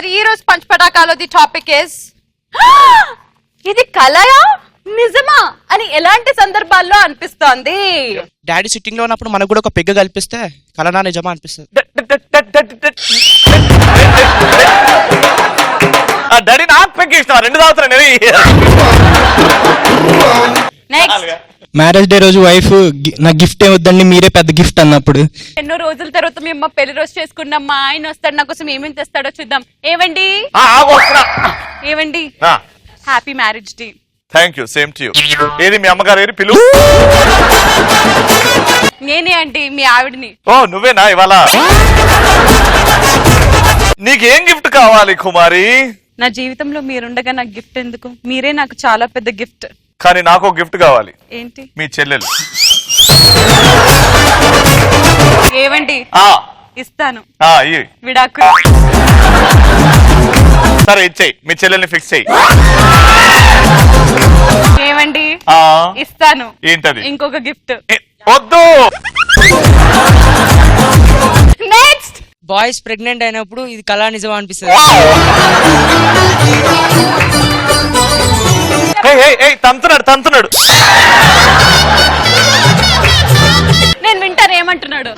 మరి ఈ రోజు పంచ్ పటాకాలో ది టాపిక్ ఇస్ ఇది కలయా నిజమా అని ఎలాంటి సందర్భాల్లో అనిపిస్తోంది? డాడీ సిట్టింగ్ లో ఉన్నప్పుడు మనకు కూడా ఒక పెగ్గ కల్పిస్తే కలనా నిజమా అనిపిస్తుంది. డాడీ నాకు పెగ్ ఇష్టం 2 సంవత్సరాలు. నెక్స్ట్ మ్యారేజ్ డే రోజు వైఫ్ నాకు గిఫ్ట్ ఏమొద్దండి మీరే పెద్ద గిఫ్ట్ అన్నప్పుడు ఎన్నో రోజుల తర్వాత మీ అమ్మ పెళ్లి రోజు చేసుకున్నాం, మా ఆయన వస్తాడు నా కోసం ఏమేమి తెస్తాడో చూద్దాం. ఏవండి ఏవండి happy marriage day. Thank you, same to you. ఏది మీ అమ్మగారు ఏది పిలు? నేనే అండి మీ ఆవిడని. ఓ నువ్వేనా ఇవాళ? నీకేం గిఫ్ట్ కావాలి కుమారి? నా జీవితంలో మీరుండగా నాకు గిఫ్ట్ ఎందుకు? మీరే నాకు చాలా పెద్ద గిఫ్ట్. కానీ నాకు ఒక గిఫ్ట్ కావాలి. ఏంటి? మీ చెల్లెలు. ఏవండి ఇస్తాను విడాకులు. సరే ఇచ్చేయి, మీ చెల్లెల్ని ఫిక్స్ చెయ్యి. ఏవండి ఇస్తాను. ఏంటది? ఇంకొక గిఫ్ట్. వద్దు. నెక్స్ట్ బాయ్స్ ప్రెగ్నెంట్ అయినప్పుడు ఇది కళా నిజమా అనిపిస్తుంది. తంతున్నాడు. నేను వింటాను ఏమంటున్నాడు.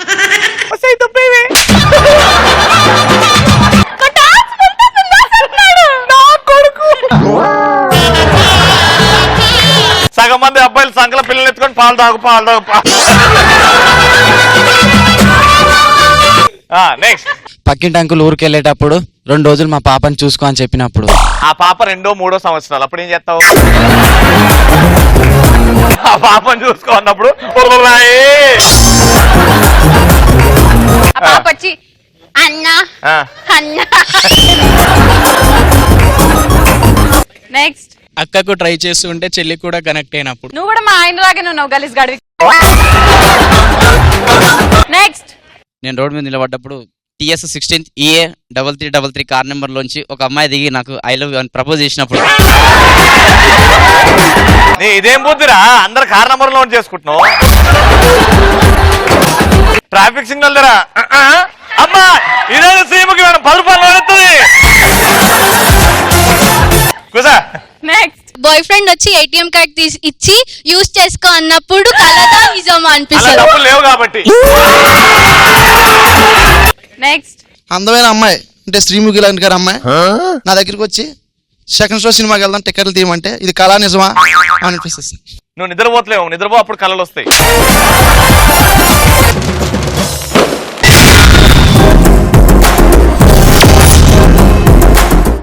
సగం మంది అబ్బాయిలు సంకల పిల్లలు ఎత్తుకొని పాలు తాగు. నెక్స్ట్ పక్కింటి అంకుల్ ఊరికి వెళ్ళేటప్పుడు 2 రోజులు మా పాపని చూసుకో అని చెప్పినప్పుడు ఆ పాప 2, 3 సంవత్సరాలు అప్పుడు ఏం చేస్తావు? ఆ పాపని చూసుకో అన్నప్పుడు వచ్చి అన్నా అన్నా. నెక్స్ట్ అక్కకు ట్రై చేస్తుంటే చెల్లి కూడా కనెక్ట్ అయినప్పుడు. నువ్వు కూడా మా ఆయన లాగానే ఉన్నావు గలీజ్ గడివి. నెక్స్ట్ నేను రోడ్ మీద నిలబడ్డప్పుడు TS 16 EA 3333 కార్ నెంబర్ లోంచి ఒక అమ్మాయి దిగి నాకు ఐ లవ్ యూ అని ప్రపోజ్ చేసినప్పుడు నీ ఇదేం బుద్ధిరా, అందరు కార్ నంబర్ లో చేసుకుంటున్నావు. ట్రాఫిక్ సిగ్నల్ దరా అమ్మా ఇదే సీమకి 10 రూపాయలు పడుతుంది. నెక్స్ట్ బాయ్ ఫ్రెండ్ వచ్చి ATM కార్డ్ ఇచ్చి యూజ్ చేసుకో అన్నప్పుడు కలదా నిజమా అనిపిస్తుంది. లేవు కాబట్టి. నెక్స్ట్ అందమైన అమ్మాయి అంటే శ్రీముఖి లాంటి గారు అమ్మాయి నా దగ్గరికి వచ్చి సెకండ్ షో సినిమాకి వెళ్దాం టికెట్లు తీయమంటే ఇది కళా నిజమా అనిపిస్తుంది. నువ్వు నిద్రపోతలేవు, నిద్రపో అప్పుడు కళలు వస్తాయి.